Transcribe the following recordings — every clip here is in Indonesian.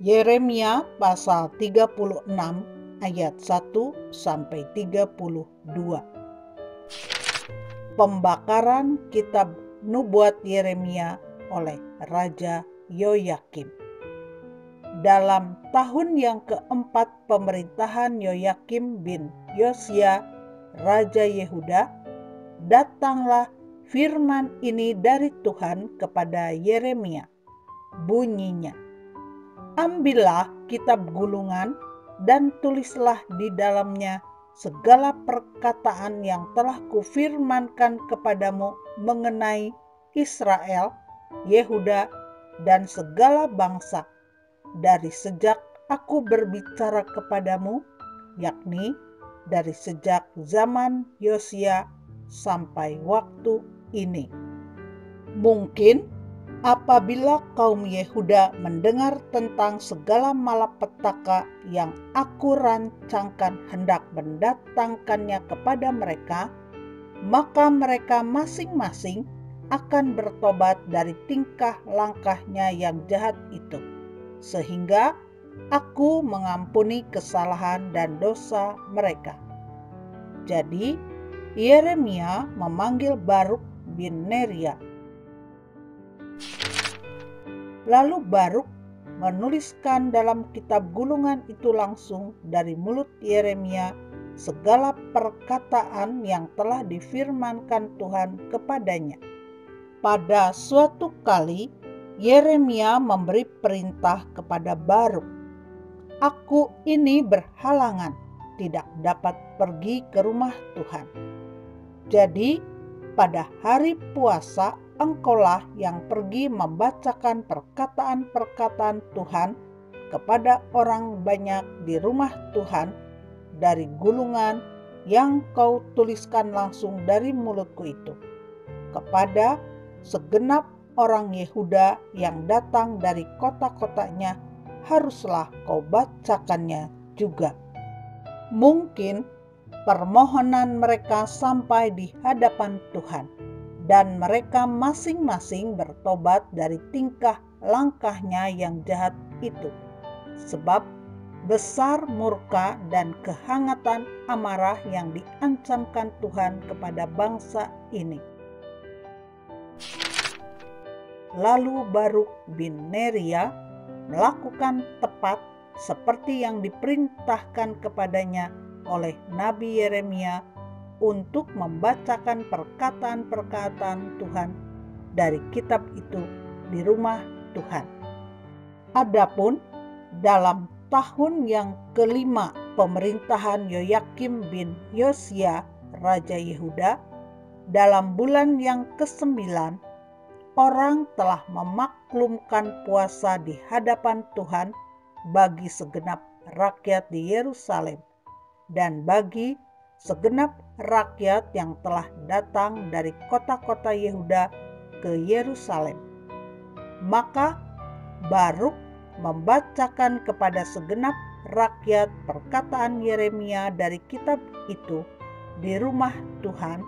Yeremia pasal 36 ayat 1 sampai 32. Pembakaran kitab nubuat Yeremia oleh Raja Yoyakim. Dalam tahun yang keempat pemerintahan Yoyakim bin Yosia, Raja Yehuda, datanglah firman ini dari Tuhan kepada Yeremia. Bunyinya, ambillah kitab gulungan dan tulislah di dalamnya segala perkataan yang telah kufirmankan kepadamu mengenai Israel, Yehuda, dan segala bangsa dari sejak aku berbicara kepadamu, yakni dari sejak zaman Yosia sampai waktu ini. Mungkin apabila kaum Yehuda mendengar tentang segala malapetaka yang aku rancangkan hendak mendatangkannya kepada mereka, maka mereka masing-masing akan bertobat dari tingkah langkahnya yang jahat itu, sehingga aku mengampuni kesalahan dan dosa mereka. Jadi Yeremia memanggil Baruk bin Neria. Lalu Baruk menuliskan dalam kitab gulungan itu langsung dari mulut Yeremia segala perkataan yang telah difirmankan Tuhan kepadanya. Pada suatu kali Yeremia memberi perintah kepada Baruk, "Aku ini berhalangan, tidak dapat pergi ke rumah Tuhan. Jadi pada hari puasa engkaulah yang pergi membacakan perkataan-perkataan Tuhan kepada orang banyak di rumah Tuhan dari gulungan yang kau tuliskan langsung dari mulutku itu. Kepada segenap orang Yehuda yang datang dari kota-kotanya haruslah kau bacakannya juga. Mungkin permohonan mereka sampai di hadapan Tuhan, dan mereka masing-masing bertobat dari tingkah langkahnya yang jahat itu. Sebab besar murka dan kehangatan amarah yang diancamkan Tuhan kepada bangsa ini." Lalu Baruk bin Neria melakukan tepat seperti yang diperintahkan kepadanya oleh Nabi Yeremia untuk membacakan perkataan-perkataan Tuhan dari kitab itu di rumah Tuhan. Adapun dalam tahun yang kelima pemerintahan Yoyakim bin Yosia, Raja Yehuda, dalam bulan yang ke-9, orang telah memaklumkan puasa di hadapan Tuhan bagi segenap rakyat di Yerusalem dan bagi segenap rakyat yang telah datang dari kota-kota Yehuda ke Yerusalem. Maka Baruk membacakan kepada segenap rakyat perkataan Yeremia dari kitab itu di rumah Tuhan,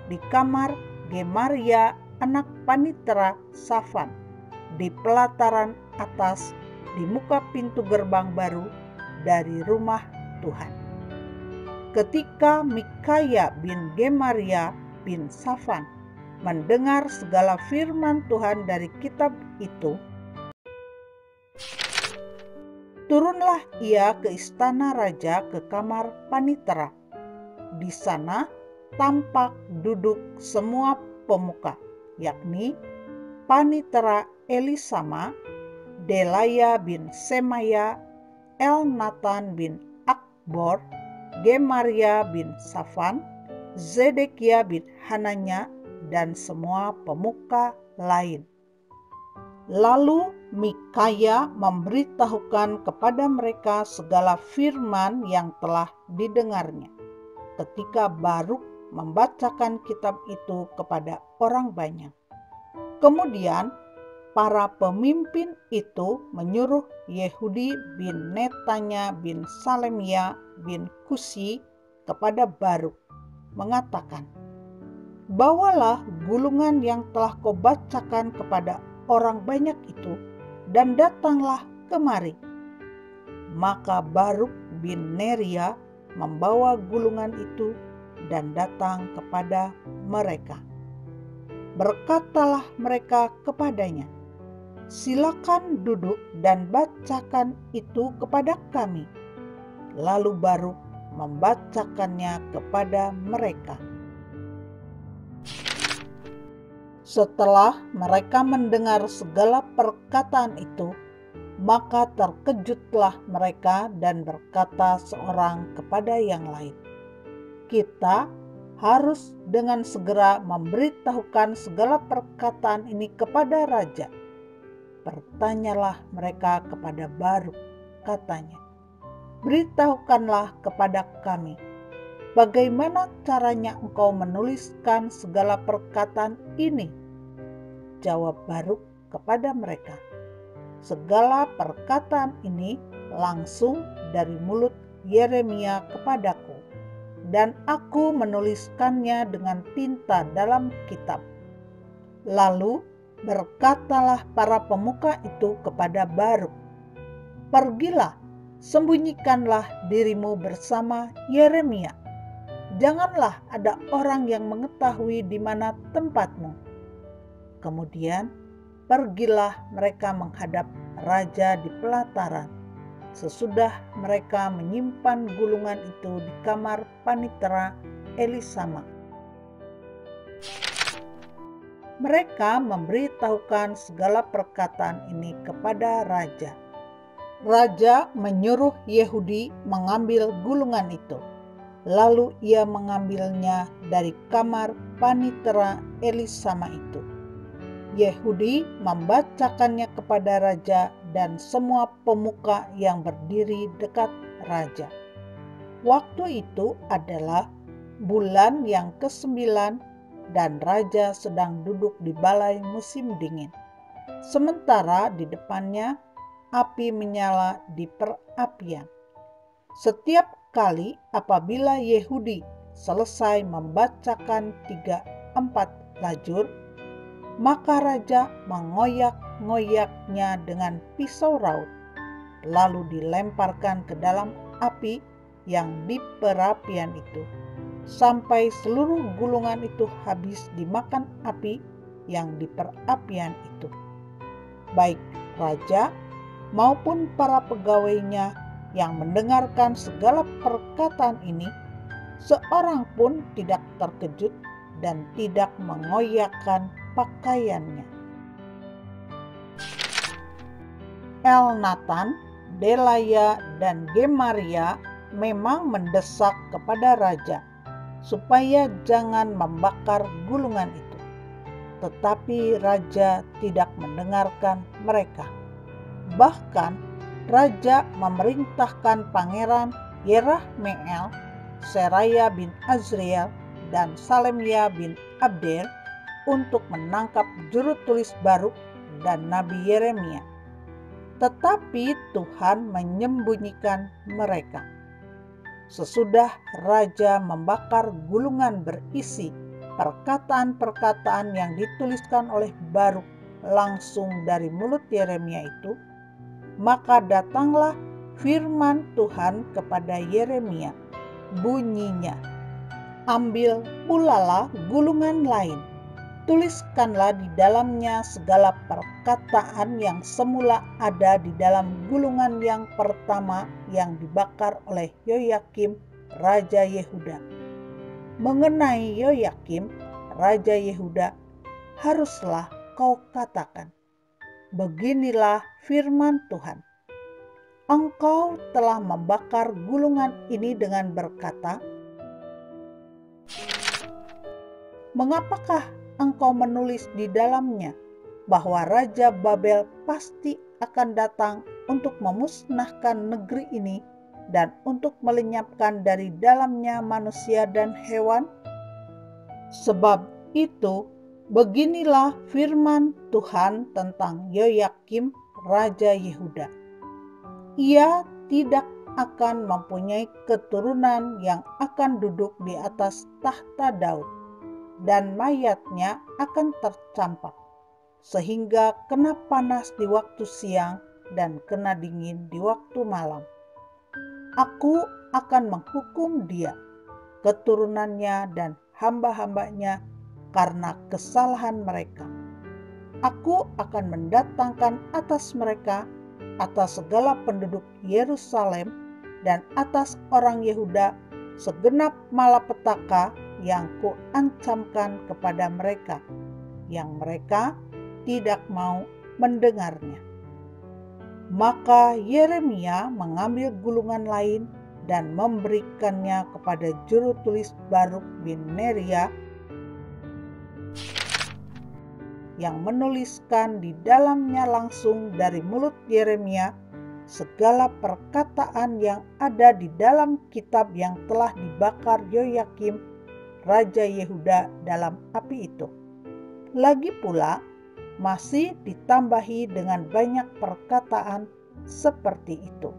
di kamar Gemaria anak Panitera Safan, di pelataran atas di muka pintu gerbang baru dari rumah Tuhan. Ketika Mikaya bin Gemaria bin Safan mendengar segala firman Tuhan dari kitab itu, turunlah ia ke istana raja ke kamar Panitera. Di sana tampak duduk semua pemuka, yakni Panitera Elisama, Delaya bin Semaya, Elnatan bin Akbor, Gemaria bin Safan, Zedekia bin Hananya, dan semua pemuka lain. Lalu Mikaya memberitahukan kepada mereka segala firman yang telah didengarnya, ketika Baruk membacakan kitab itu kepada orang banyak. Kemudian para pemimpin itu menyuruh Yehudi bin Netanya bin Salemia bin Kusi kepada Baruk, mengatakan, "Bawalah gulungan yang telah kau bacakan kepada orang banyak itu, dan datanglah kemari, Maka Baruk bin Neria membawa gulungan itu dan datang kepada mereka. Berkatalah mereka kepadanya, "Silakan duduk dan bacakan itu kepada kami." Lalu Baruk membacakannya kepada mereka. Setelah mereka mendengar segala perkataan itu, maka terkejutlah mereka dan berkata seorang kepada yang lain, "Kita harus dengan segera memberitahukan segala perkataan ini kepada raja." Bertanyalah mereka kepada Baruk, katanya, "Beritahukanlah kepada kami, bagaimana caranya engkau menuliskan segala perkataan ini?" Jawab Baruk kepada mereka, "Segala perkataan ini langsung dari mulut Yeremia kepadaku, dan aku menuliskannya dengan tinta dalam kitab." Lalu berkatalah para pemuka itu kepada Baruk, "Pergilah, sembunyikanlah dirimu bersama Yeremia. Janganlah ada orang yang mengetahui di mana tempatmu." Kemudian pergilah mereka menghadap raja di pelataran. Sesudah mereka menyimpan gulungan itu di kamar panitera Elisama, mereka memberitahukan segala perkataan ini kepada raja. Raja menyuruh Yehudi mengambil gulungan itu. Lalu ia mengambilnya dari kamar panitera Elisama itu. Yehudi membacakannya kepada raja dan semua pemuka yang berdiri dekat raja. Waktu itu adalah bulan yang ke-9 dan raja sedang duduk di balai musim dingin. Sementara di depannya api menyala di perapian. Setiap kali apabila Yehudi selesai membacakan 3-4 lajur, maka raja mengoyak-ngoyaknya dengan pisau raut, lalu dilemparkan ke dalam api yang di perapian itu, sampai seluruh gulungan itu habis dimakan api yang di perapian itu. Baik raja maupun para pegawainya yang mendengarkan segala perkataan ini, seorang pun tidak terkejut dan tidak mengoyakkan pakaiannya. Elnatan, Delaya, dan Gemaria memang mendesak kepada raja supaya jangan membakar gulungan itu. Tetapi raja tidak mendengarkan mereka. Bahkan raja memerintahkan pangeran Yerahmeel, Seraya bin Azriel, dan Salemia bin Abdel untuk menangkap juru tulis Baruk dan Nabi Yeremia. Tetapi Tuhan menyembunyikan mereka. Sesudah raja membakar gulungan berisi perkataan-perkataan yang dituliskan oleh Baruk langsung dari mulut Yeremia itu, maka datanglah firman Tuhan kepada Yeremia. Bunyinya, "Ambil pulalah gulungan lain, tuliskanlah di dalamnya segala perkataan yang semula ada di dalam gulungan yang pertama yang dibakar oleh Yoyakim, Raja Yehuda. Mengenai Yoyakim, Raja Yehuda, haruslah kau katakan, beginilah firman Tuhan. Engkau telah membakar gulungan ini dengan berkata, mengapakah engkau menulis di dalamnya bahwa Raja Babel pasti akan datang untuk memusnahkan negeri ini dan untuk melenyapkan dari dalamnya manusia dan hewan? Sebab itu, beginilah firman Tuhan tentang Yoyakim, Raja Yehuda. Ia tidak akan mempunyai keturunan yang akan duduk di atas tahta Daud, dan mayatnya akan tercampak, sehingga kena panas di waktu siang dan kena dingin di waktu malam. Aku akan menghukum dia, keturunannya dan hamba-hambanya karena kesalahan mereka. Aku akan mendatangkan atas mereka, atas segala penduduk Yerusalem dan atas orang Yehuda, segenap malapetaka yang kuancamkan kepada mereka, yang mereka tidak mau mendengarnya. Maka Yeremia mengambil gulungan lain dan memberikannya kepada juru tulis Baruk bin Neria, yang menuliskan di dalamnya langsung dari mulut Yeremia segala perkataan yang ada di dalam kitab yang telah dibakar Yoyakim, Raja Yehuda dalam api itu. Lagi pula, masih ditambahi dengan banyak perkataan seperti itu.